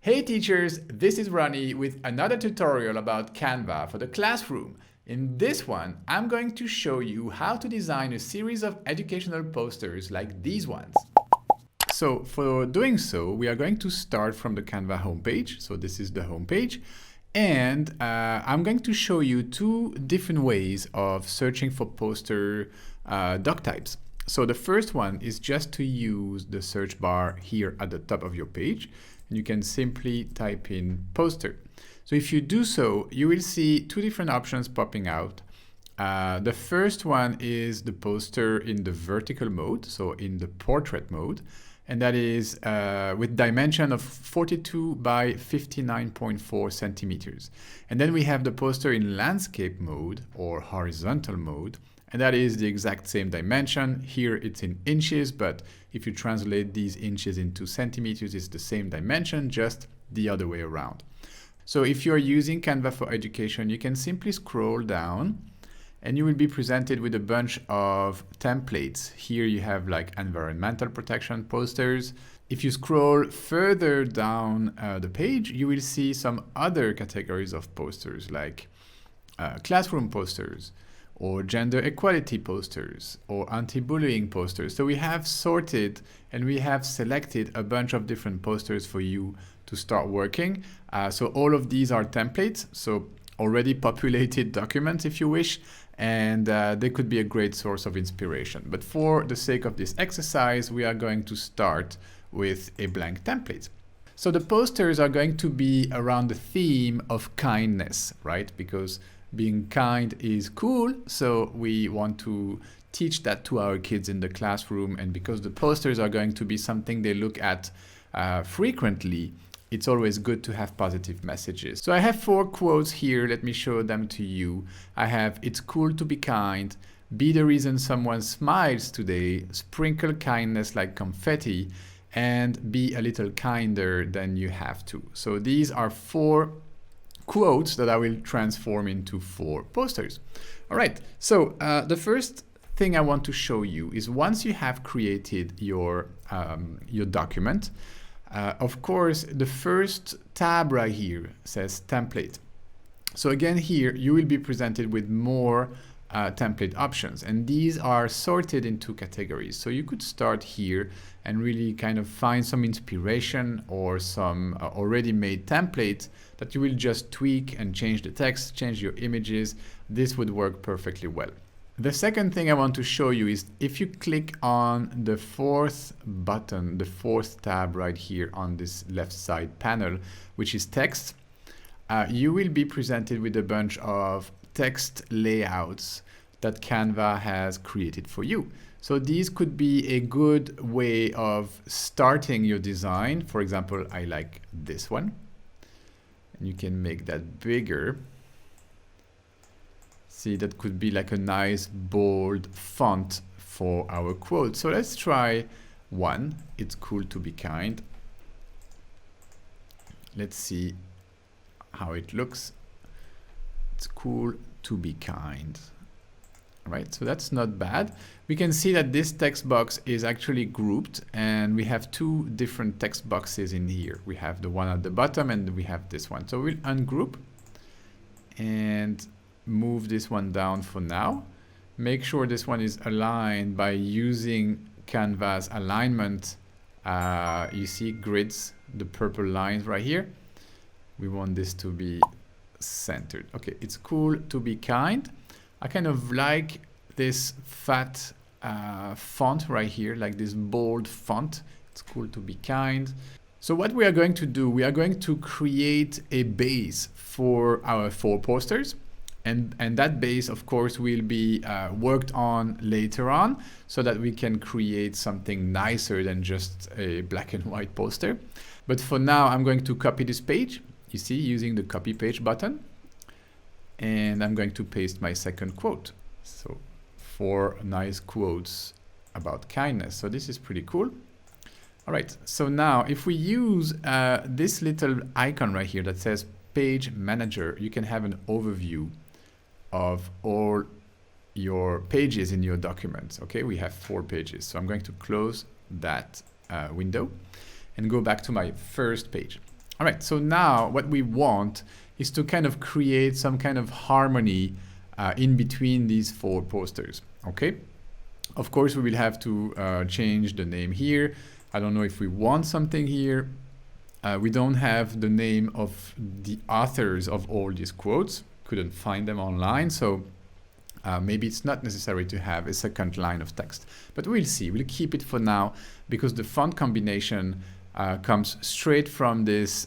Hey teachers, this is Ronnie with another tutorial about Canva for the classroom. In this one, I'm going to show you how to design a series of educational posters like these ones. So for doing so, we are going to start from the Canva homepage. So this is the homepage. And I'm going to show you two different ways of searching for poster doc types. So the first one is just to use the search bar here at the top of your page. And you can simply type in poster. So if you do so, you will see two different options popping out. The first one is the poster in the vertical mode, so in the portrait mode. And that is with dimension of 42 by 59.4 centimeters. And then we have the poster in landscape mode or horizontal mode. And that is the exact same dimension. Here it's in inches, but if you translate these inches into centimeters, it's the same dimension, just the other way around. So if you're using Canva for Education, you can simply scroll down and you will be presented with a bunch of templates. Here you have like environmental protection posters. If you scroll further down the page, you will see some other categories of posters like classroom posters, or gender equality posters, or anti-bullying posters. So we have sorted and we have selected a bunch of different posters for you to start working. So all of these are templates, so already populated documents if you wish, and they could be a great source of inspiration. But for the sake of this exercise, we are going to start with a blank template. So the posters are going to be around the theme of kindness, right? Because being kind is cool, so we want to teach that to our kids in the classroom. And because the posters are going to be something they look at frequently, it's always good to have positive messages. So I have 4 quotes here. Let me show them to you. I have, "It's cool to be kind," "Be the reason someone smiles today," "Sprinkle kindness like confetti," and "Be a little kinder than you have to." So these are 4 quotes that I will transform into 4 posters. All right, so the first thing I want to show you is once you have created your document, of course, the first tab right here says template. So again, here you will be presented with more template options, and these are sorted into categories. So you could start here and really kind of find some inspiration or some already made templates that you will just tweak and change the text, change your images. This would work perfectly well. The second thing I want to show you is if you click on the 4th button, the 4th tab right here on this left side panel, which is text, you will be presented with a bunch of text layouts that Canva has created for you. So these could be a good way of starting your design. For example, I like this one. And you can make that bigger. See, that could be like a nice bold font for our quote. So let's try one. "It's cool to be kind." Let's see how it looks. "It's cool to be kind." All right, so that's not bad. We can see that this text box is actually grouped, and we have 2 different text boxes in here. We have the one at the bottom and we have this one. So we'll ungroup and move this one down for now. Make sure this one is aligned by using Canva's alignment. You see grids, the purple lines right here. We want this to be centered. Okay, "It's cool to be kind." I kind of like this fat font right here, like this bold font. "It's cool to be kind." So what we are going to do, we are going to create a base for our 4 posters. And that base, of course, will be worked on later on so that we can create something nicer than just a black and white poster. But for now, I'm going to copy this page, you see, using the copy page button. And I'm going to paste my second quote. So 4 nice quotes about kindness. So this is pretty cool. All right, so now if we use this little icon right here that says Page Manager, you can have an overview of all your pages in your documents. Okay, we have 4 pages. So I'm going to close that window and go back to my first page. All right, so now what we want is to kind of create some kind of harmony in between these 4 posters, okay? Of course, we will have to change the name here. I don't know if we want something here. We don't have the name of the authors of all these quotes. Couldn't find them online, so maybe it's not necessary to have a second line of text. But we'll see. We'll keep it for now because the font combination comes straight from this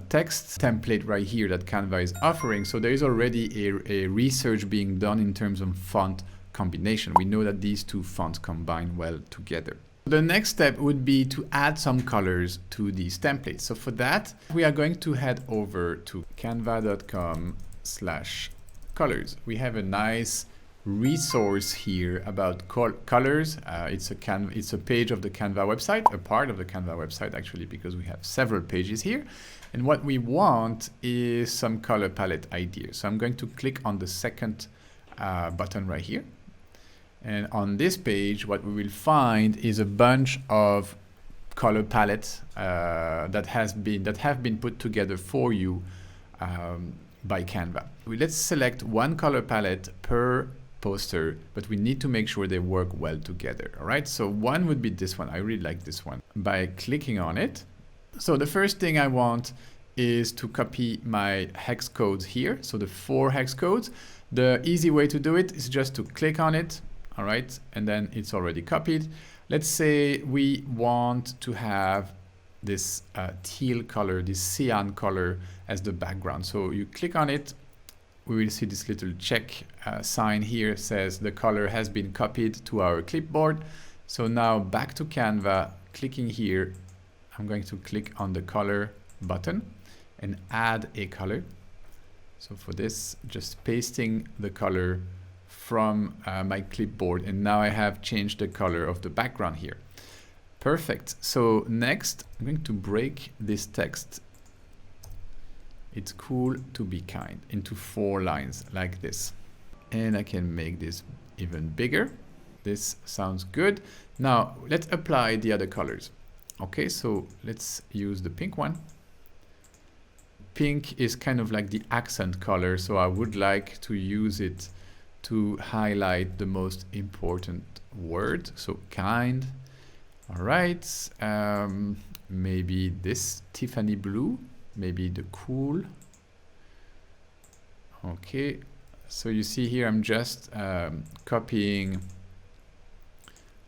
text template right here that Canva is offering. So there is already a research being done in terms of font combination. We know that these 2 fonts combine well together. The next step would be to add some colors to these templates. So for that, we are going to head over to canva.com/colors. We have a nice resource here about colors. It's a page of the Canva website, a part of the Canva website actually, because we have several pages here. And what we want is some color palette ideas. So I'm going to click on the second button right here. And on this page, what we will find is a bunch of color palettes that have been put together for you by Canva. Let's select one color palette per poster, but we need to make sure they work well together. All right, so one would be this one. I really like this one. By clicking on it, so the first thing I want is to copy my hex codes here. So the 4 hex codes. The easy way to do it is just to click on it. All right, and then it's already copied. Let's say we want to have this teal color, this cyan color as the background. So you click on it, we will see this little check sign here says the color has been copied to our clipboard. So now back to Canva, clicking here, I'm going to click on the color button and add a color. So for this, just pasting the color from my clipboard, and now I have changed the color of the background here. Perfect. So next, I'm going to break this text. It's cool to be kind into 4 lines like this. And I can make this even bigger. This sounds good. Now let's apply the other colors. Okay, so let's use the pink one. Pink is kind of like the accent color, so I would like to use it to highlight the most important word. So kind. All right, maybe this Tiffany blue, maybe the cool. Okay, so you see here I'm just copying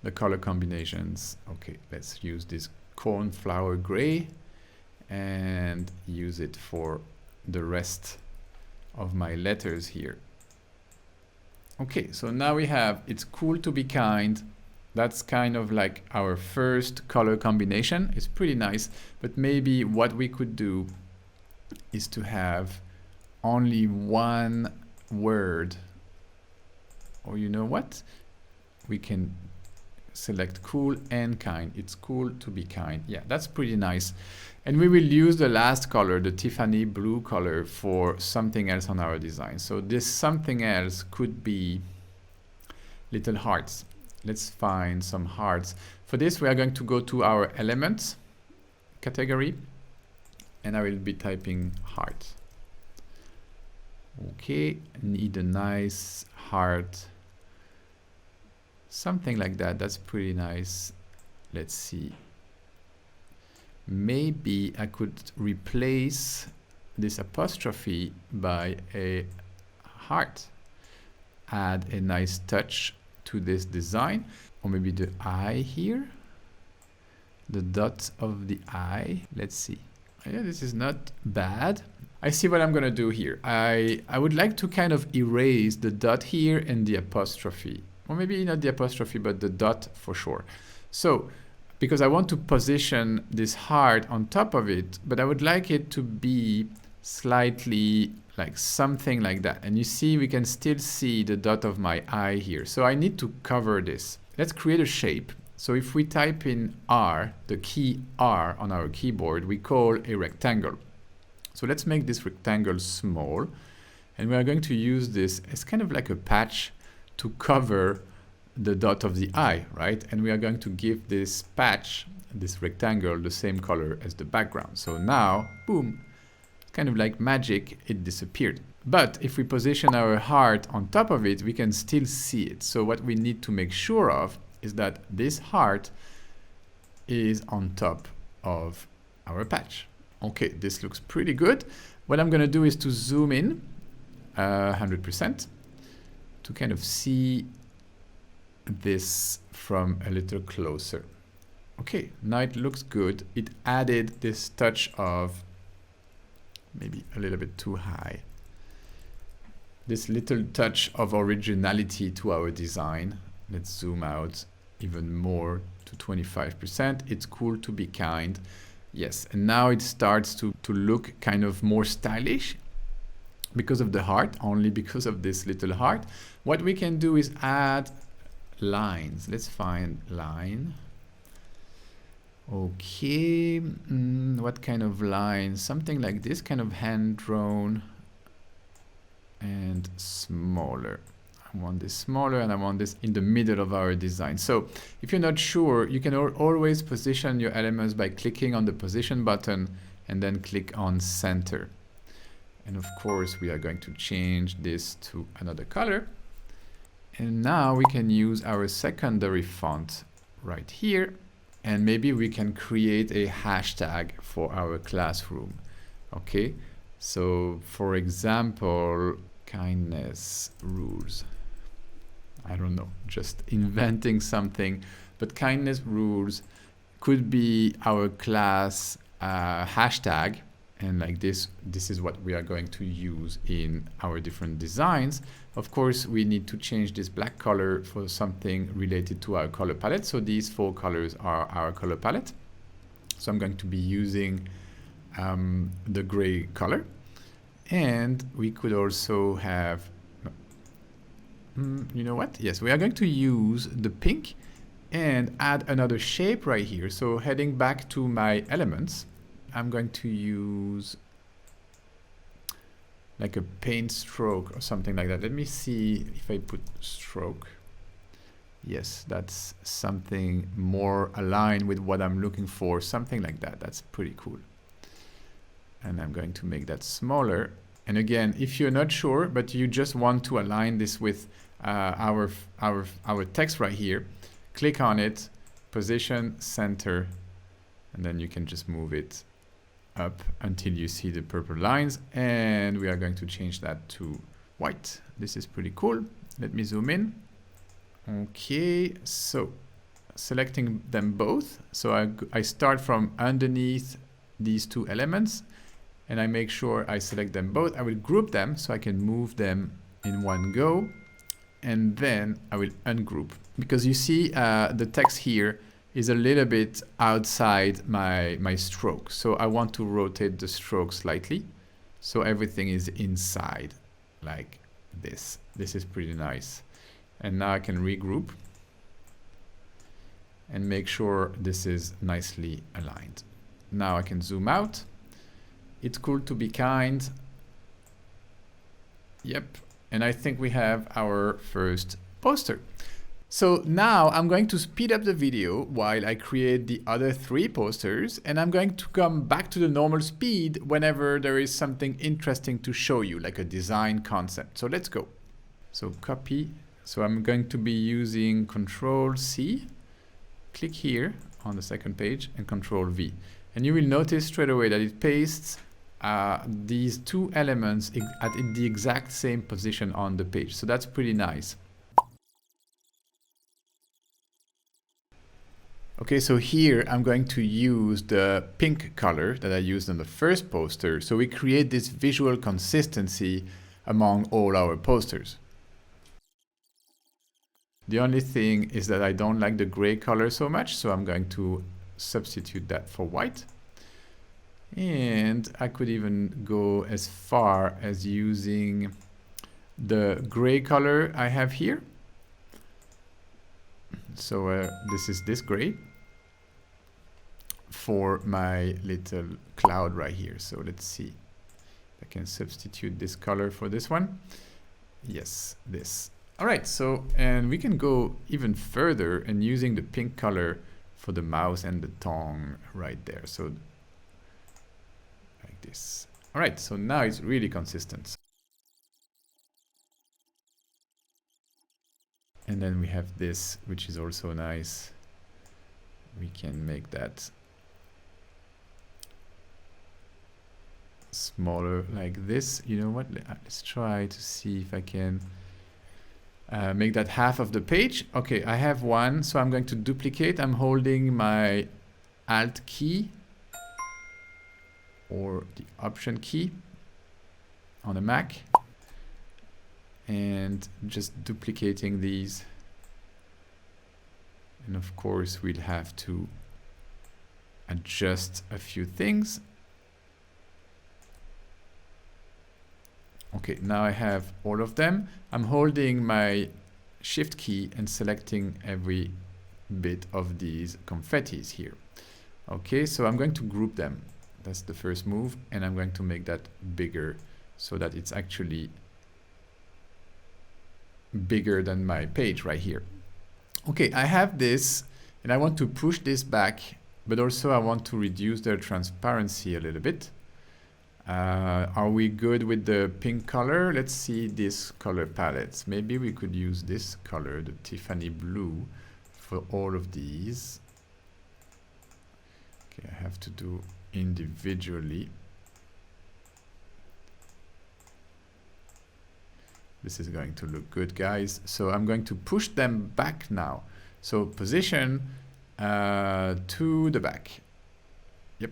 the color combinations. Okay, let's use this cornflower gray and use it for the rest of my letters here. Okay, so now we have it's cool to be kind. That's kind of like our first color combination. It's pretty nice, but maybe what we could do is to have only one word. Or you know what? We can select cool and kind. It's cool to be kind. Yeah, that's pretty nice. And we will use the last color, the Tiffany blue color, for something else on our design. So this something else could be little hearts. Let's find some hearts. For this, we are going to go to our elements category, and I will be typing heart. Okay, need a nice heart. Something like that. That's pretty nice. Let's see. Maybe I could replace this apostrophe by a heart. Add a nice touch to this design, or maybe the eye here, the dot of the eye. Let's see. Yeah, this is not bad. I see what I'm gonna do here. I would like to kind of erase the dot here and the apostrophe, or maybe not the apostrophe, but the dot for sure. So because I want to position this heart on top of it, but I would like it to be slightly like something like that. And you see, we can still see the dot of my eye here. So I need to cover this. Let's create a shape. So if we type in R, the key R on our keyboard, we call a rectangle. So let's make this rectangle small. And we are going to use this as kind of like a patch to cover the dot of the eye, right? And we are going to give this patch, this rectangle, the same color as the background. So now, boom, kind of like magic, it disappeared. But if we position our heart on top of it, we can still see it. So what we need to make sure of is that this heart is on top of our patch. Okay, this looks pretty good. What I'm going to do is to zoom in 100% to kind of see this from a little closer. Okay, now it looks good. It added this touch of maybe a little bit too high. This little touch of originality to our design. Let's zoom out even more to 25%. It's cool to be kind. Yes, and now it starts to look kind of more stylish because of the heart, only because of this little heart. What we can do is add lines. Let's find line. Okay, what kind of line? Something like this, kind of hand-drawn and smaller. I want this smaller and I want this in the middle of our design. So if you're not sure, you can always position your elements by clicking on the position button and then click on center. And of course, we are going to change this to another color. And now we can use our secondary font right here. And maybe we can create a hashtag for our classroom. Okay, so for example, kindness rules. I don't know, just inventing something, but kindness rules could be our class hashtag. And like this is what we are going to use in our different designs. Of course, we need to change this black color for something related to our color palette. So these 4 colors are our color palette. So I'm going to be using the gray color. And we could also have, you know what? Yes, we are going to use the pink and add another shape right here. So heading back to my elements, I'm going to use like a paint stroke or something like that. Let me see if I put stroke. Yes, that's something more aligned with what I'm looking for. Something like that. That's pretty cool. And I'm going to make that smaller. And again, if you're not sure, but you just want to align this with our text right here, click on it, position, center, and then you can just move it up until you see the purple lines. And we are going to change that to white. This is pretty cool. Let me zoom in. Okay, so selecting them both. So I start from underneath these 2 elements. And I make sure I select them both. I will group them so I can move them in one go. And then I will ungroup. Because you see the text here is a little bit outside my stroke. So I want to rotate the stroke slightly. So everything is inside like this. This is pretty nice. And now I can regroup and make sure this is nicely aligned. Now I can zoom out. It's cool to be kind. Yep. And I think we have our first poster. So now I'm going to speed up the video while I create the other 3 posters, and I'm going to come back to the normal speed whenever there is something interesting to show you, like a design concept. So let's go. So copy. So I'm going to be using Control-C. Click here on the second page and Control-V. And you will notice straight away that it pastes these 2 elements at the exact same position on the page. So that's pretty nice. Okay, so here I'm going to use the pink color that I used on the first poster. So we create this visual consistency among all our posters. The only thing is that I don't like the gray color so much, so I'm going to substitute that for white. And I could even go as far as using the gray color I have here. So this is this gray for my little cloud right here. So let's see if I can substitute this color for this one. Yes, this. All right, so, and we can go even further and using the pink color for the mouse and the tongue right there. So like this. All right, so now it's really consistent. And then we have this, which is also nice. We can make that smaller like this. You know what? Let's try to see if I can make that half of the page. Okay, I have one, so I'm going to duplicate. I'm holding my Alt key or the Option key on a Mac and just duplicating these. And of course, we'll have to adjust a few things. Okay, now I have all of them. I'm holding my Shift key and selecting every bit of these confettis here. Okay, so I'm going to group them. That's the first move, and I'm going to make that bigger so that it's actually bigger than my page right here. Okay, I have this, and I want to push this back, but also I want to reduce their transparency a little bit. Are we good with the pink color? Let's see this color palettes. Maybe we could use this color, the Tiffany blue, for all of these. Okay, I have to do individually. This is going to look good, guys. So I'm going to push them back now. So position to the back. Yep.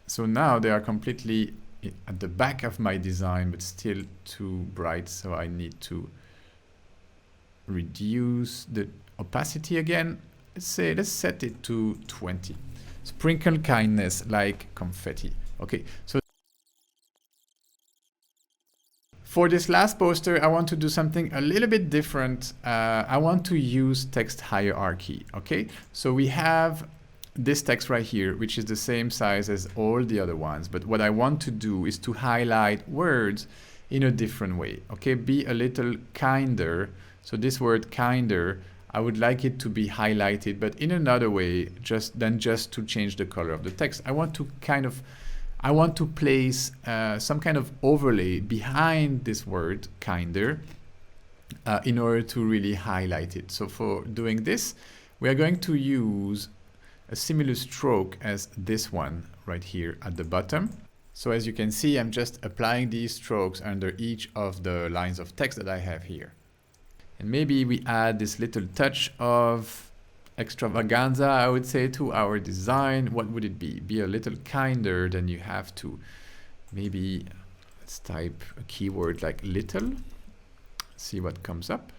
So now they are completely at the back of my design, but still too bright. So I need to reduce the opacity again. Let's set it to 20. Sprinkle kindness like confetti. Okay, so for this last poster, I want to do something a little bit different. I want to use text hierarchy. Okay, so we have this text right here, which is the same size as all the other ones. But what I want to do is to highlight words in a different way. Okay, be a little kinder. So this word kinder, I would like it to be highlighted, but in another way, just to change the color of the text. I want to place some kind of overlay behind this word kinder in order to really highlight it. So for doing this, we are going to use a similar stroke as this one right here at the bottom. So as you can see, I'm just applying these strokes under each of the lines of text that I have here. And maybe we add this little touch of extravaganza, I would say, to our design. What would it be? Be a little kinder than you have to. Maybe let's type a keyword like little. See what comes up.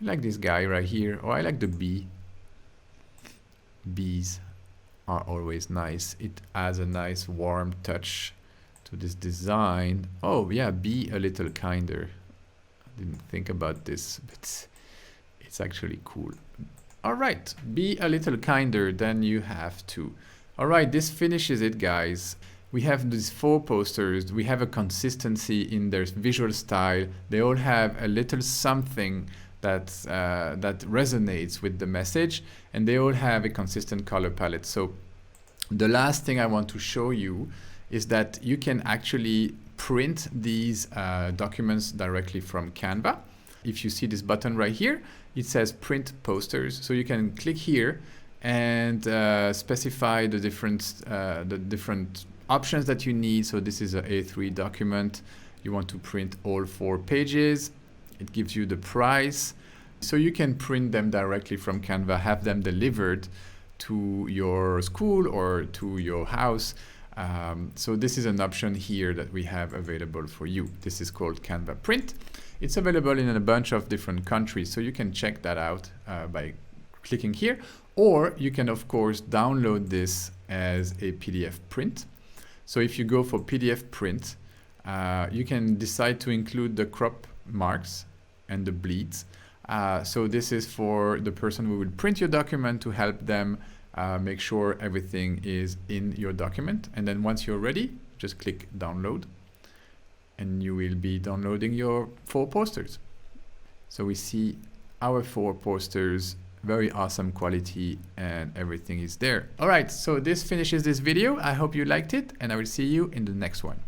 I like this guy right here. Oh, I like the bee. Bees are always nice. It adds a nice warm touch to this design. Oh yeah, be a little kinder. I didn't think about this, but it's actually cool. All right, be a little kinder than you have to. All right, this finishes it, guys. We have these 4 posters. We have a consistency in their visual style. They all have a little something that resonates with the message, and they all have a consistent color palette. So the last thing I want to show you is that you can actually print these documents directly from Canva. If you see this button right here, it says print posters. So you can click here and specify the different options that you need. So this is an A3 document. You want to print all 4 pages. It gives you the price. So you can print them directly from Canva, have them delivered to your school or to your house. So this is an option here that we have available for you. This is called Canva Print. It's available in a bunch of different countries, so you can check that out by clicking here. Or you can, of course, download this as a PDF print. So if you go for PDF print, you can decide to include the crop marks and the bleeds. So this is for the person who will print your document to help them make sure everything is in your document. And then once you're ready, just click download and you will be downloading your 4 posters. So we see our 4 posters, very awesome quality, and everything is there. All right, so this finishes this video. I hope you liked it, and I will see you in the next one.